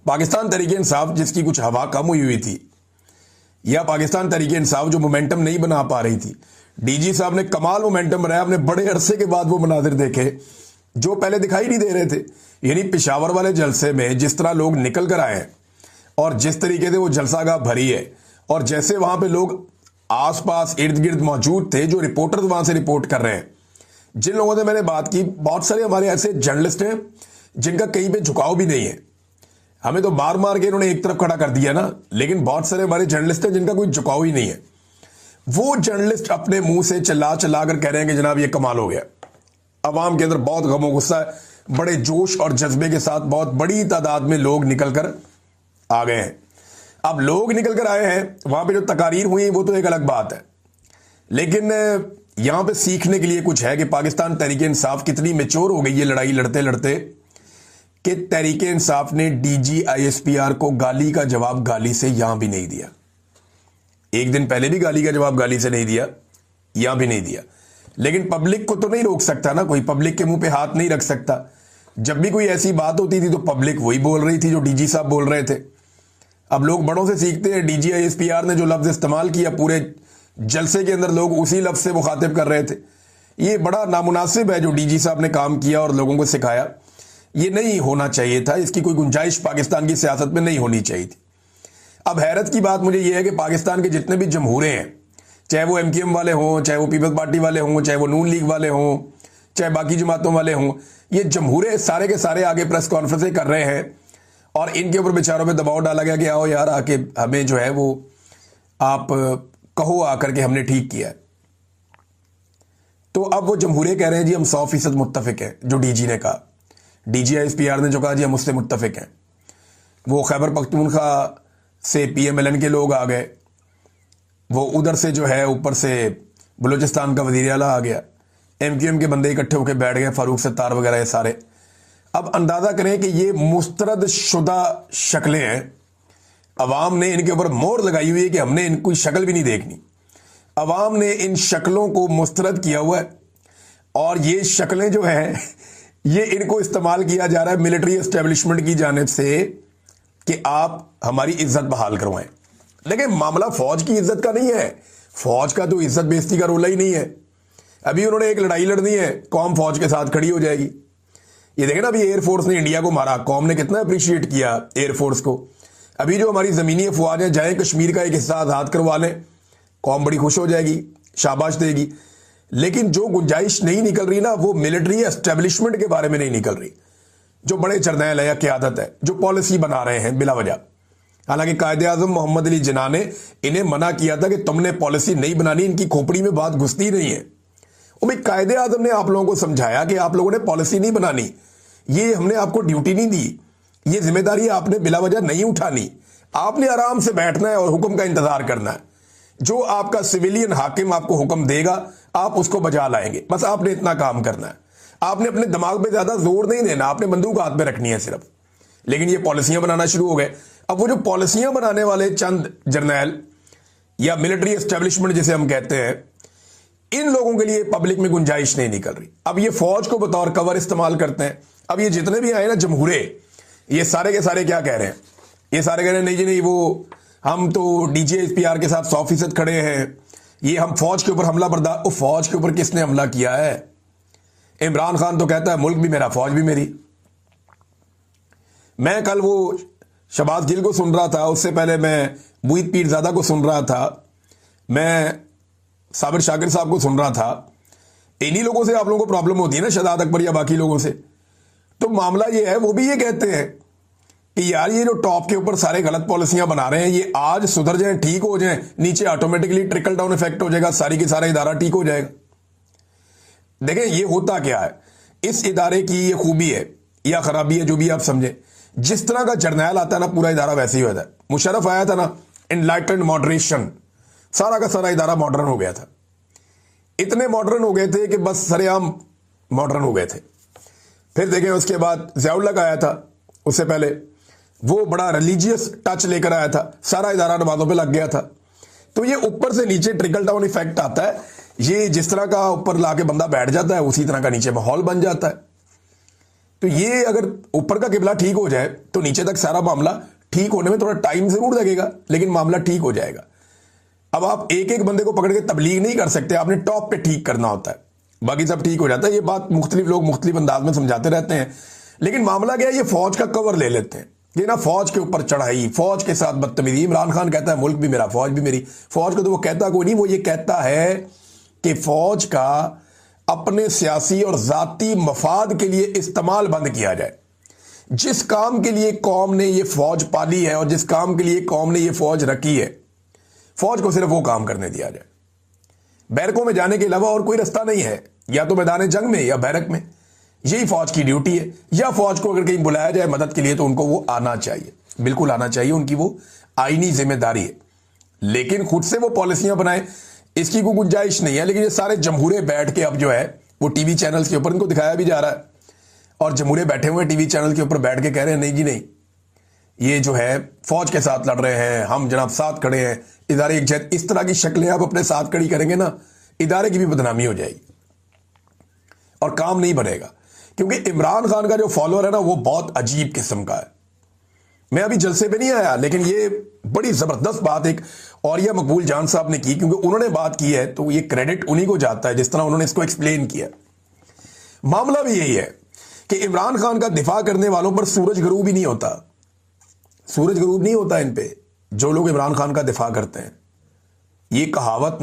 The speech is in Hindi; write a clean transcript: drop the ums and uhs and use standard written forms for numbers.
पाकिस्तान तहरीक इंसाफ जिसकी कुछ हवा कम हुई थी, या पाकिस्तान तहरीक इंसाफ जो मोमेंटम नहीं बना पा रही थी, डीजी साहब ने कमाल मोमेंटम बनाया। हमने बड़े अरसे के बाद वो मनाजिर देखे जो पहले दिखाई नहीं दे रहे थे। यानी पेशावर वाले जलसे में जिस तरह लोग निकल कर आए हैं और जिस तरीके से वो जलसागाह भरी है, और जैसे वहां पे लोग आसपास इर्द गिर्द मौजूद थे, जो रिपोर्टर्स वहां से रिपोर्ट कर रहे हैं, जिन लोगों से मैंने बात की, बहुत सारे हमारे ऐसे जर्नलिस्ट हैं जिनका कहीं पे झुकाव भी नहीं है। हमें तो मार मार के इन्होंने एक तरफ खड़ा कर दिया ना, लेकिन बहुत सारे हमारे जर्नलिस्ट हैं जिनका कोई झुकाव ही नहीं है। वो जर्नलिस्ट अपने मुंह से चिल्ला चिल्ला कर कह रहे हैं कि जनाब ये कमाल हो गया, अवाम के अंदर बहुत गम गुस्सा है, बड़े जोश और जज्बे के साथ बहुत बड़ी तादाद में लोग निकल कर आ गए हैं। अब लोग निकल कर आए हैं, वहां पे जो तकारीर हुई वो तो एक अलग बात है, लेकिन यहां पे सीखने के लिए कुछ है कि पाकिस्तान तहरीक इंसाफ कितनी मेच्योर हो गई है लड़ाई लड़ते लड़ते, कि तहरीक इंसाफ ने डीजी आईएसपीआर को गाली का जवाब गाली से यहां भी नहीं दिया। एक दिन पहले भी गाली का जवाब गाली से नहीं दिया, यहां भी नहीं दिया। लेकिन पब्लिक को तो नहीं रोक सकता ना कोई, पब्लिक के मुंह पे हाथ नहीं रख सकता। जब भी कोई ऐसी बात होती थी तो पब्लिक वही बोल रही थी जो डीजी साहब बोल रहे थे। अब लोग बड़ों से सीखते हैं। डीजी आईएसपीआर ने जो लफ्ज इस्तेमाल किया पूरे जलसे के अंदर, लोग उसी लफ्ज से मुखातिब कर रहे थे। ये बड़ा नामुनासिब है जो डीजी साहब ने काम किया और लोगों को सिखाया। ये नहीं होना चाहिए था, इसकी कोई गुंजाइश पाकिस्तान की सियासत में नहीं होनी चाहिए थी। अब हैरत की बात मुझे यह है कि पाकिस्तान के जितने भी जमहूरे हैं, चाहे वो एमक्यूएम वाले हों, चाहे वो पीपल्स पार्टी वाले हों, चाहे वो नून लीग वाले हों, चाहे बाकी जमातों वाले हों, ये जमहूरे सारे के सारे आगे प्रेस कॉन्फ्रेंसें कर रहे हैं और इनके ऊपर बेचारों पे दबाव डाला गया कि आओ यार आके हमें जो है वो आप कहो आकर के हमने ठीक किया है। तो अब वो जमहूरे कह रहे हैं जी हम 100% मुत्तफिक हैं, जो डीजी ने कहा, डीजी आईएसपीआर ने जो कहा जी हम उससे मुत्तफिक हैं। वो खैबर पख्तूनख्वा से पीएमएलएन के लोग आ गए, वो उधर से जो है ऊपर से बलूचिस्तान का वजीर आला आ गया, एमक्यूएम के बंदे इकट्ठे होकर बैठ गए, फारूक सत्तार वगैरह ये सारे। अब अंदाजा करें कि ये मुस्तरद शुदा शक्लें हैं, अवाम ने इनके ऊपर मोहर लगाई हुई है कि हमने इनकी शक्ल भी नहीं देखनी। अवाम ने इन शक्लों को मुस्तरद किया हुआ है और ये शक्लें जो हैं ये इनको इस्तेमाल किया जा रहा है मिलिट्री एस्टेब्लिशमेंट की जानिब से कि आप हमारी इज्जत बहाल करवाएं। लेकिन मामला फौज की इज्जत का नहीं है, फौज का तो इज्जत बेइज्जती का रोला ही नहीं है। अभी उन्होंने एक लड़ाई लड़नी है, कौम फौज के साथ खड़ी हो जाएगी। ये देखें ना, अभी एयरफोर्स ने इंडिया को मारा, कौम ने कितना अप्रिशिएट किया एयरफोर्स को। अभी जो हमारी जमीनी अफवाज जाए कश्मीर का एक हिस्सा आजाद करवा लें, कौम बड़ी खुश हो जाएगी, शाबाश देगी। लेकिन जो गुंजाइश नहीं निकल रही ना, वो मिलिट्री एस्टेब्लिशमेंट के बारे में नहीं निकल रही, जो बड़े जरनैल है या क़यादत है, जो पॉलिसी बना रहे हैं बिला वजह। हालांकि कायदे आजम मोहम्मद अली जिन्ना ने इन्हें मना किया था कि तुमने पॉलिसी नहीं बनानी, इनकी खोपड़ी में बात घुसती नहीं है। और भाई कायदे आजम ने आप लोगों को समझाया कि आप लोगों ने पॉलिसी नहीं बनानी, ये हमने आपको ड्यूटी नहीं दी, ये जिम्मेदारी आपने बिला वजह नहीं उठानी। आपने आराम से बैठना है और हुक्म का इंतजार करना है। जो आपका सिविलियन हाकिम आपको हुक्म देगा आप उसको बजा लाएंगे, बस आपने इतना काम करना है। आपने अपने दिमाग पे ज्यादा जोर नहीं देना, आपने बंदूक हाथ में रखनी है सिर्फ। लेकिन ये पॉलिसियां बनाना शुरू हो गए। अब वो जो पॉलिसियां बनाने वाले चंद जर्नैल या मिलिट्री एस्टेब्लिशमेंट जिसे हम कहते हैं, इन लोगों के लिए पब्लिक में गुंजाइश नहीं निकल रही। अब ये फौज को बतौर कवर इस्तेमाल करते हैं। अब ये जितने भी आए ना जमहूरे, ये सारे के सारे क्या कह रहे हैं, ये सारे कह रहे हैं नहीं जी नहीं, वो हम तो डीजीआईएसपीआर के साथ 100% खड़े हैं, ये हम फौज के ऊपर हमला बर्दाश्त। फौज के ऊपर किसने हमला किया है? इमरान खान तो कहता है मुल्क भी मेरा फौज भी मेरी। मैं कल वो शहबाज गिल को सुन रहा था, उससे पहले मैं मुईद पीरजादा को सुन रहा था, मैं साबिर शाकिर साहब को सुन रहा था। इन्हीं लोगों से आप लोगों को प्रॉब्लम होती है ना, शहजाद अकबर या बाकी लोगों से। तो मामला ये है, वो भी ये कहते हैं कि यार ये जो टॉप के ऊपर सारे गलत पॉलिसियां बना रहे हैं, ये आज सुधर जाएं, ठीक हो जाएं, नीचे ऑटोमेटिकली ट्रिकल डाउन इफेक्ट हो जाएगा, सारी की सारा इदारा ठीक हो जाएगा। देखें ये होता क्या है, इस इदारे की ये खूबी है या खराबी है, जो भी आप समझे। जिस तरह का जर्नैल आता है ना, पूरा इदारा वैसे ही होता है। मुशर्रफ आया था ना, एनलाइटेंड मॉडरेशन, सारा का सारा इदारा मॉडर्न हो गया था। इतने मॉडर्न हो गए थे कि बस सरेआम मॉडर्न हो गए थे। फिर देखें उसके बाद ज़ियाउल हक आया था, उससे पहले वो बड़ा रिलीजियस टच लेकर आया था, सारा इदारा नमाजों पे लग गया था। तो ये ऊपर से नीचे ट्रिकल डाउन इफेक्ट आता है। ये जिस तरह का ऊपर लाके बंदा बैठ जाता है, उसी तरह का नीचे माहौल बन जाता है। तो ये अगर ऊपर का किबला ठीक हो जाए तो नीचे तक सारा मामला ठीक होने में थोड़ा टाइम जरूर लगेगा, लेकिन मामला ठीक हो जाएगा। अब आप एक एक बंदे को पकड़ के तबलीग नहीं कर सकते, आपने टॉप पे ठीक करना होता है, बाकी सब ठीक हो जाता है। ये बात मुख्तलिफ लोग मुख्तलिफ अंदाज में समझाते रहते हैं, लेकिन मामला क्या है, ये फौज का कवर ले लेते हैं, ये ना फौज के ऊपर चढ़ाई, फौज के साथ बदतमीजी। इमरान खान कहता है मुल्क भी मेरा, फौज भी मेरी। फौज को तो वो कहता कोई नहीं, वो ये कहता है कि फौज का अपने सियासी और जाती मफाद के लिए इस्तेमाल बंद किया जाए। जिस काम के लिए कौम ने ये फौज पाली है और जिस काम के लिए कौम ने ये फौज रखी है, फौज को सिर्फ वो काम करने दिया जाए। बैरकों में जाने के अलावा और कोई रास्ता नहीं है, या तो मैदान जंग में या बैरक में, यही फौज की ड्यूटी है। या फौज को अगर कहीं बुलाया जाए मदद के लिए तो उनको वो आना चाहिए, बिल्कुल आना चाहिए, उनकी वो आईनी जिम्मेदारी है। लेकिन खुद से वो पॉलिसियां बनाए, इसकी कोई गुंजाइश नहीं है। लेकिन ये सारे जमहूरे बैठ के अब जो है वो टीवी चैनल्स के ऊपर इनको दिखाया भी जा रहा है, और जमहूरे बैठे हुए टीवी चैनल के ऊपर बैठ के कह रहे हैं नहीं जी नहीं, ये जो है फौज के साथ लड़ रहे हैं, हम जनाब साथ खड़े हैं, इदारे एक जैसे। इस तरह की शक्लें आप अपने साथ खड़ी करेंगे ना, इदारे की भी बदनामी हो जाएगी और काम नहीं बनेगा। क्योंकि इमरान खान का जो फॉलोअर है ना, वो बहुत अजीब किस्म का है। मैं अभी जलसे पे नहीं आया, लेकिन ये बड़ी जबरदस्त बात एक औरिया मकबूल जान साहब ने की, क्योंकि उन्होंने बात की है तो ये क्रेडिट उन्हीं को जाता है, जिस तरह उन्होंने इसको एक्सप्लेन किया। मामला भी यही है कि इमरान खान का दिफा करने वालों पर सूरज गरूब ही नहीं होता, सूरज गरूब नहीं होता इन पे, जो लोग इमरान खान का दिफा करते हैं। ये कहावत नहीं